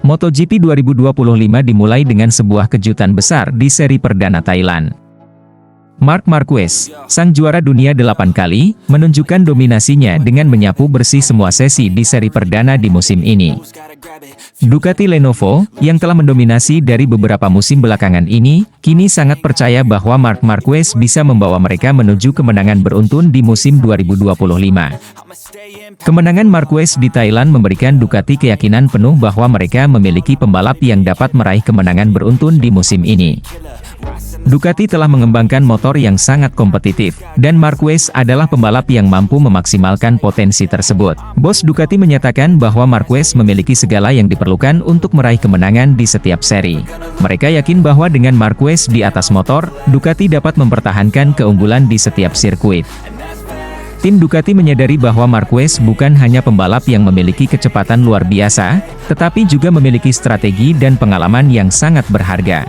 MotoGP 2025 dimulai dengan sebuah kejutan besar di seri perdana Thailand. Marc Marquez, sang juara dunia 8 kali, menunjukkan dominasinya dengan menyapu bersih semua sesi di seri perdana di musim ini. Ducati Lenovo, yang telah mendominasi dari beberapa musim belakangan ini, kini sangat percaya bahwa Marc Marquez bisa membawa mereka menuju kemenangan beruntun di musim 2025. Kemenangan Marquez di Thailand memberikan Ducati keyakinan penuh bahwa mereka memiliki pembalap yang dapat meraih kemenangan beruntun di musim ini. Ducati telah mengembangkan motor yang sangat kompetitif, dan Marquez adalah pembalap yang mampu memaksimalkan potensi tersebut. Bos Ducati menyatakan bahwa Marquez memiliki segala yang diperlukan untuk meraih kemenangan di setiap seri. Mereka yakin bahwa dengan Marquez di atas motor, Ducati dapat mempertahankan keunggulan di setiap sirkuit. Tim Ducati menyadari bahwa Marquez bukan hanya pembalap yang memiliki kecepatan luar biasa, tetapi juga memiliki strategi dan pengalaman yang sangat berharga.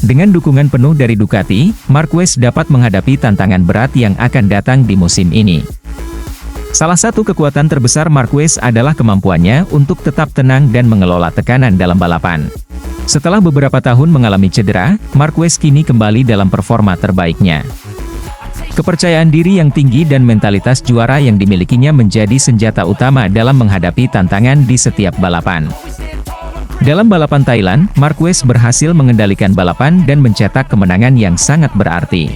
Dengan dukungan penuh dari Ducati, Marquez dapat menghadapi tantangan berat yang akan datang di musim ini. Salah satu kekuatan terbesar Marquez adalah kemampuannya untuk tetap tenang dan mengelola tekanan dalam balapan. Setelah beberapa tahun mengalami cedera, Marquez kini kembali dalam performa terbaiknya. Kepercayaan diri yang tinggi dan mentalitas juara yang dimilikinya menjadi senjata utama dalam menghadapi tantangan di setiap balapan. Dalam balapan Thailand, Marquez berhasil mengendalikan balapan dan mencetak kemenangan yang sangat berarti.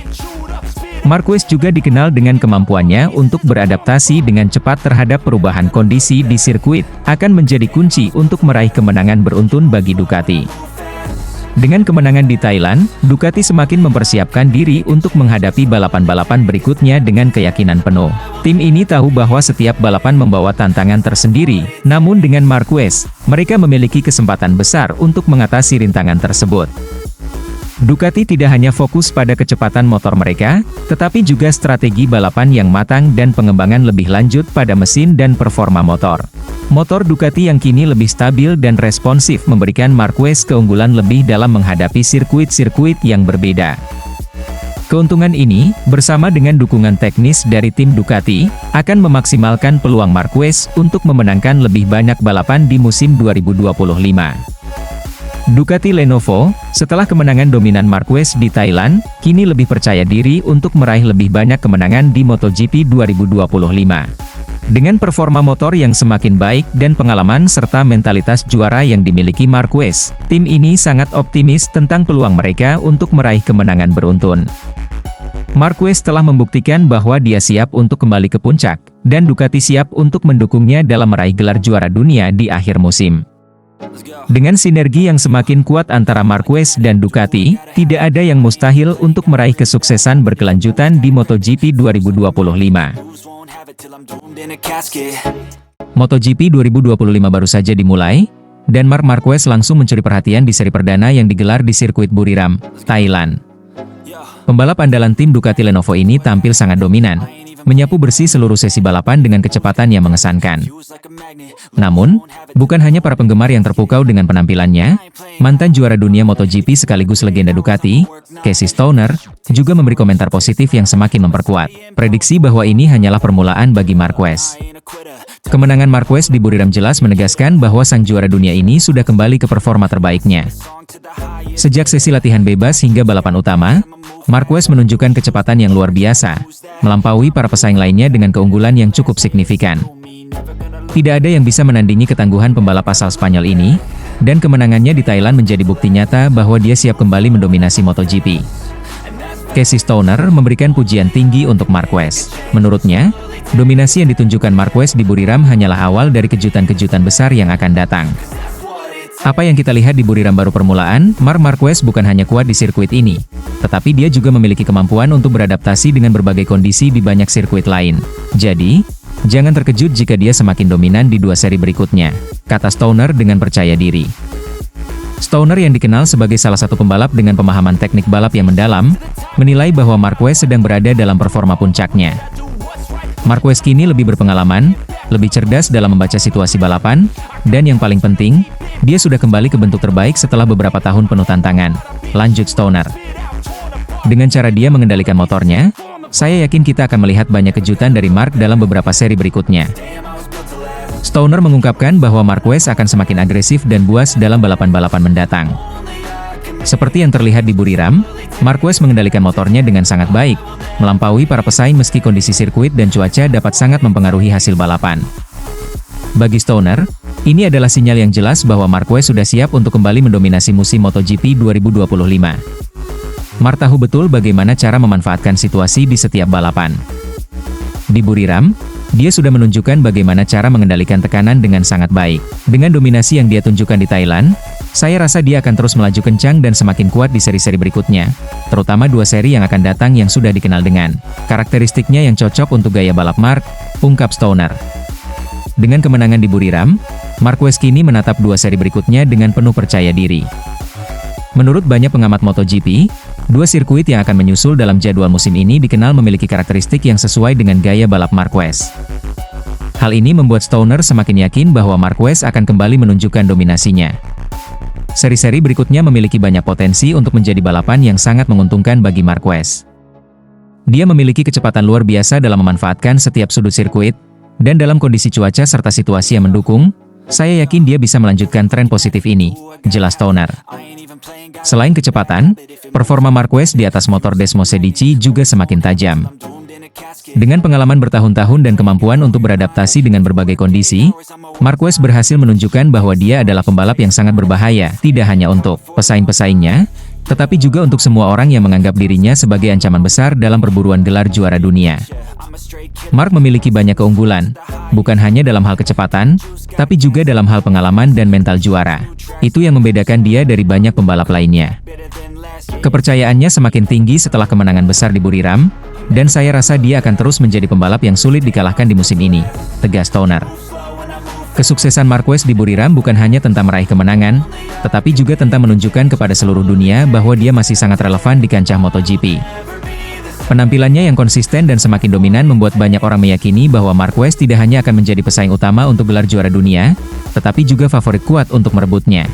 Marquez juga dikenal dengan kemampuannya untuk beradaptasi dengan cepat terhadap perubahan kondisi di sirkuit, akan menjadi kunci untuk meraih kemenangan beruntun bagi Ducati. Dengan kemenangan di Thailand, Ducati semakin mempersiapkan diri untuk menghadapi balapan-balapan berikutnya dengan keyakinan penuh. Tim ini tahu bahwa setiap balapan membawa tantangan tersendiri, namun dengan Marquez, mereka memiliki kesempatan besar untuk mengatasi rintangan tersebut. Ducati tidak hanya fokus pada kecepatan motor mereka, tetapi juga strategi balapan yang matang dan pengembangan lebih lanjut pada mesin dan performa motor. Motor Ducati yang kini lebih stabil dan responsif memberikan Marquez keunggulan lebih dalam menghadapi sirkuit-sirkuit yang berbeda. Keuntungan ini, bersama dengan dukungan teknis dari tim Ducati, akan memaksimalkan peluang Marquez untuk memenangkan lebih banyak balapan di musim 2025. Ducati Lenovo, setelah kemenangan dominan Marquez di Thailand, kini lebih percaya diri untuk meraih lebih banyak kemenangan di MotoGP 2025. Dengan performa motor yang semakin baik dan pengalaman serta mentalitas juara yang dimiliki Marquez, tim ini sangat optimis tentang peluang mereka untuk meraih kemenangan beruntun. Marquez telah membuktikan bahwa dia siap untuk kembali ke puncak, dan Ducati siap untuk mendukungnya dalam meraih gelar juara dunia di akhir musim. Dengan sinergi yang semakin kuat antara Marquez dan Ducati, tidak ada yang mustahil untuk meraih kesuksesan berkelanjutan di MotoGP 2025. MotoGP 2025 baru saja dimulai, dan Marc Marquez langsung mencuri perhatian di seri perdana yang digelar di sirkuit Buriram, Thailand. Pembalap andalan tim Ducati Lenovo ini tampil sangat dominan, menyapu bersih seluruh sesi balapan dengan kecepatan yang mengesankan. Namun, bukan hanya para penggemar yang terpukau dengan penampilannya, mantan juara dunia MotoGP sekaligus legenda Ducati, Casey Stoner, juga memberi komentar positif yang semakin memperkuat prediksi bahwa ini hanyalah permulaan bagi Marquez. Kemenangan Marquez di Buriram jelas menegaskan bahwa sang juara dunia ini sudah kembali ke performa terbaiknya. Sejak sesi latihan bebas hingga balapan utama, Marquez menunjukkan kecepatan yang luar biasa, melampaui para pesaing lainnya dengan keunggulan yang cukup signifikan. Tidak ada yang bisa menandingi ketangguhan pembalap asal Spanyol ini, dan kemenangannya di Thailand menjadi bukti nyata bahwa dia siap kembali mendominasi MotoGP. Casey Stoner memberikan pujian tinggi untuk Marquez. Menurutnya, dominasi yang ditunjukkan Marquez di Buriram hanyalah awal dari kejutan-kejutan besar yang akan datang. Apa yang kita lihat di Buriram baru permulaan. Marc Marquez bukan hanya kuat di sirkuit ini, tetapi dia juga memiliki kemampuan untuk beradaptasi dengan berbagai kondisi di banyak sirkuit lain. Jadi, jangan terkejut jika dia semakin dominan di 2 seri berikutnya, kata Stoner dengan percaya diri. Stoner yang dikenal sebagai salah satu pembalap dengan pemahaman teknik balap yang mendalam, menilai bahwa Marquez sedang berada dalam performa puncaknya. Marquez kini lebih berpengalaman, lebih cerdas dalam membaca situasi balapan, dan yang paling penting, dia sudah kembali ke bentuk terbaik setelah beberapa tahun penuh tantangan, lanjut Stoner. Dengan cara dia mengendalikan motornya, saya yakin kita akan melihat banyak kejutan dari Marc dalam beberapa seri berikutnya. Stoner mengungkapkan bahwa Marquez akan semakin agresif dan buas dalam balapan-balapan mendatang. Seperti yang terlihat di Buriram, Marquez mengendalikan motornya dengan sangat baik, melampaui para pesaing meski kondisi sirkuit dan cuaca dapat sangat mempengaruhi hasil balapan. Bagi Stoner, ini adalah sinyal yang jelas bahwa Marquez sudah siap untuk kembali mendominasi musim MotoGP 2025. Mark tahu betul bagaimana cara memanfaatkan situasi di setiap balapan. Di Buriram, dia sudah menunjukkan bagaimana cara mengendalikan tekanan dengan sangat baik. Dengan dominasi yang dia tunjukkan di Thailand, saya rasa dia akan terus melaju kencang dan semakin kuat di seri-seri berikutnya, terutama 2 seri yang akan datang yang sudah dikenal dengan karakteristiknya yang cocok untuk gaya balap Mark, ungkap Stoner. Dengan kemenangan di Buriram, Marquez kini menatap 2 seri berikutnya dengan penuh percaya diri. Menurut banyak pengamat MotoGP, 2 sirkuit yang akan menyusul dalam jadwal musim ini dikenal memiliki karakteristik yang sesuai dengan gaya balap Marquez. Hal ini membuat Stoner semakin yakin bahwa Marquez akan kembali menunjukkan dominasinya. Seri-seri berikutnya memiliki banyak potensi untuk menjadi balapan yang sangat menguntungkan bagi Marquez. Dia memiliki kecepatan luar biasa dalam memanfaatkan setiap sudut sirkuit, dan dalam kondisi cuaca serta situasi yang mendukung, saya yakin dia bisa melanjutkan tren positif ini, jelas Stoner. Selain kecepatan, performa Marquez di atas motor Desmosedici juga semakin tajam. Dengan pengalaman bertahun-tahun dan kemampuan untuk beradaptasi dengan berbagai kondisi, Marquez berhasil menunjukkan bahwa dia adalah pembalap yang sangat berbahaya, tidak hanya untuk pesaing-pesaingnya, tetapi juga untuk semua orang yang menganggap dirinya sebagai ancaman besar dalam perburuan gelar juara dunia. Mark memiliki banyak keunggulan, bukan hanya dalam hal kecepatan, tapi juga dalam hal pengalaman dan mental juara. Itu yang membedakan dia dari banyak pembalap lainnya. Kepercayaannya semakin tinggi setelah kemenangan besar di Buriram, dan saya rasa dia akan terus menjadi pembalap yang sulit dikalahkan di musim ini, tegas Stoner. Kesuksesan Marquez di Buriram bukan hanya tentang meraih kemenangan, tetapi juga tentang menunjukkan kepada seluruh dunia bahwa dia masih sangat relevan di kancah MotoGP. Penampilannya yang konsisten dan semakin dominan membuat banyak orang meyakini bahwa Marquez tidak hanya akan menjadi pesaing utama untuk gelar juara dunia, tetapi juga favorit kuat untuk merebutnya.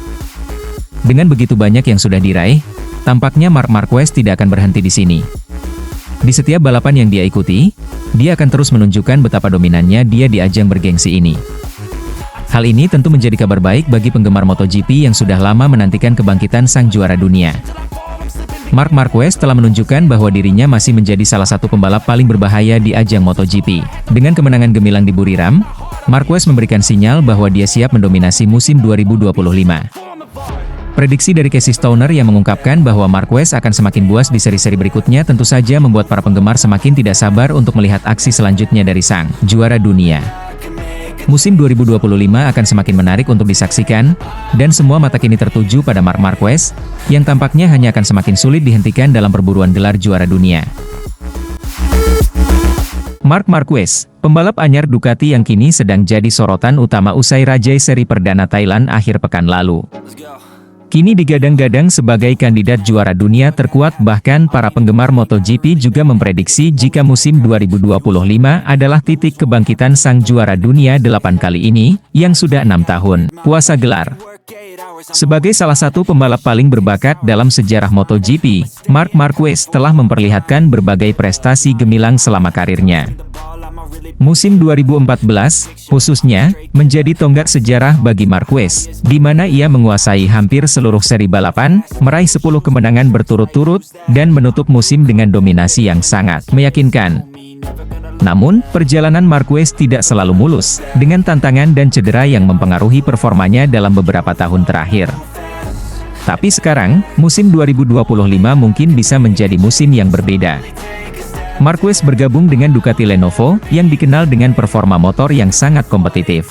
Dengan begitu banyak yang sudah diraih, tampaknya Marc Marquez tidak akan berhenti di sini. Di setiap balapan yang dia ikuti, dia akan terus menunjukkan betapa dominannya dia di ajang bergengsi ini. Hal ini tentu menjadi kabar baik bagi penggemar MotoGP yang sudah lama menantikan kebangkitan sang juara dunia. Marc Marquez telah menunjukkan bahwa dirinya masih menjadi salah satu pembalap paling berbahaya di ajang MotoGP. Dengan kemenangan gemilang di Buriram, Marquez memberikan sinyal bahwa dia siap mendominasi musim 2025. Prediksi dari Casey Stoner yang mengungkapkan bahwa Marquez akan semakin buas di seri-seri berikutnya tentu saja membuat para penggemar semakin tidak sabar untuk melihat aksi selanjutnya dari sang juara dunia. Musim 2025 akan semakin menarik untuk disaksikan, dan semua mata kini tertuju pada Marc Marquez, yang tampaknya hanya akan semakin sulit dihentikan dalam perburuan gelar juara dunia. Marc Marquez, pembalap anyar Ducati yang kini sedang jadi sorotan utama usai rajai seri perdana Thailand akhir pekan lalu. Kini digadang-gadang sebagai kandidat juara dunia terkuat, bahkan para penggemar MotoGP juga memprediksi jika musim 2025 adalah titik kebangkitan sang juara dunia 8 kali ini, yang sudah 6 tahun puasa gelar. Sebagai salah satu pembalap paling berbakat dalam sejarah MotoGP, Marc Marquez telah memperlihatkan berbagai prestasi gemilang selama karirnya. Musim 2014, khususnya, menjadi tonggak sejarah bagi Marquez, di mana ia menguasai hampir seluruh seri balapan, meraih 10 kemenangan berturut-turut, dan menutup musim dengan dominasi yang sangat meyakinkan. Namun, perjalanan Marquez tidak selalu mulus, dengan tantangan dan cedera yang mempengaruhi performanya dalam beberapa tahun terakhir. Tapi sekarang, musim 2025 mungkin bisa menjadi musim yang berbeda. Marquez bergabung dengan Ducati Lenovo, yang dikenal dengan performa motor yang sangat kompetitif.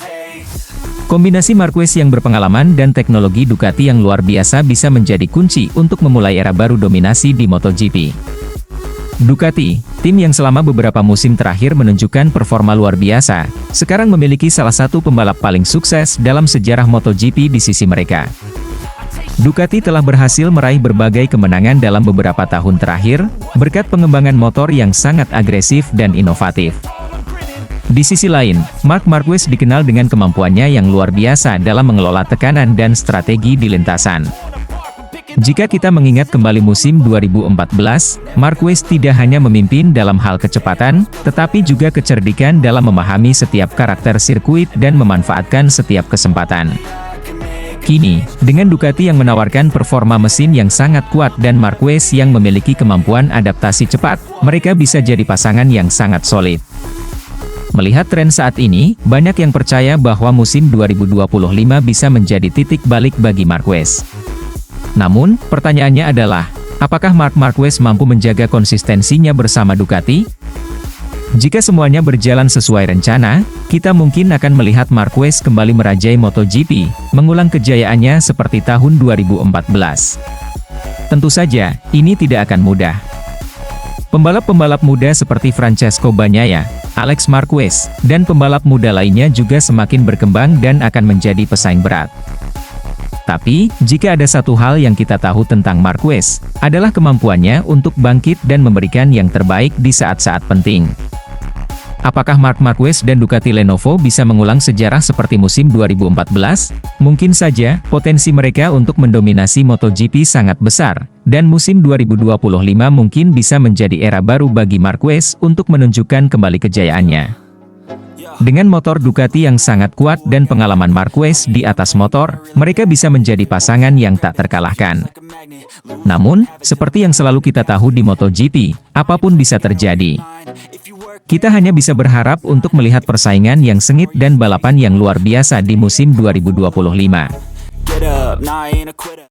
Kombinasi Marquez yang berpengalaman dan teknologi Ducati yang luar biasa bisa menjadi kunci untuk memulai era baru dominasi di MotoGP. Ducati, tim yang selama beberapa musim terakhir menunjukkan performa luar biasa, sekarang memiliki salah satu pembalap paling sukses dalam sejarah MotoGP di sisi mereka. Ducati telah berhasil meraih berbagai kemenangan dalam beberapa tahun terakhir, berkat pengembangan motor yang sangat agresif dan inovatif. Di sisi lain, Marc Marquez dikenal dengan kemampuannya yang luar biasa dalam mengelola tekanan dan strategi di lintasan. Jika kita mengingat kembali musim 2014, Marquez tidak hanya memimpin dalam hal kecepatan, tetapi juga kecerdikan dalam memahami setiap karakter sirkuit dan memanfaatkan setiap kesempatan. Kini, dengan Ducati yang menawarkan performa mesin yang sangat kuat dan Marquez yang memiliki kemampuan adaptasi cepat, mereka bisa jadi pasangan yang sangat solid. Melihat tren saat ini, banyak yang percaya bahwa musim 2025 bisa menjadi titik balik bagi Marquez. Namun, pertanyaannya adalah, apakah Marc Marquez mampu menjaga konsistensinya bersama Ducati? Jika semuanya berjalan sesuai rencana, kita mungkin akan melihat Marquez kembali merajai MotoGP, mengulang kejayaannya seperti tahun 2014. Tentu saja, ini tidak akan mudah. Pembalap-pembalap muda seperti Francesco Bagnaia, Alex Marquez, dan pembalap muda lainnya juga semakin berkembang dan akan menjadi pesaing berat. Tapi, jika ada satu hal yang kita tahu tentang Marquez, adalah kemampuannya untuk bangkit dan memberikan yang terbaik di saat-saat penting. Apakah Marc Marquez dan Ducati Lenovo bisa mengulang sejarah seperti musim 2014? Mungkin saja, potensi mereka untuk mendominasi MotoGP sangat besar, dan musim 2025 mungkin bisa menjadi era baru bagi Marquez untuk menunjukkan kembali kejayaannya. Dengan motor Ducati yang sangat kuat dan pengalaman Marquez di atas motor, mereka bisa menjadi pasangan yang tak terkalahkan. Namun, seperti yang selalu kita tahu di MotoGP, apapun bisa terjadi. Kita hanya bisa berharap untuk melihat persaingan yang sengit dan balapan yang luar biasa di musim 2025.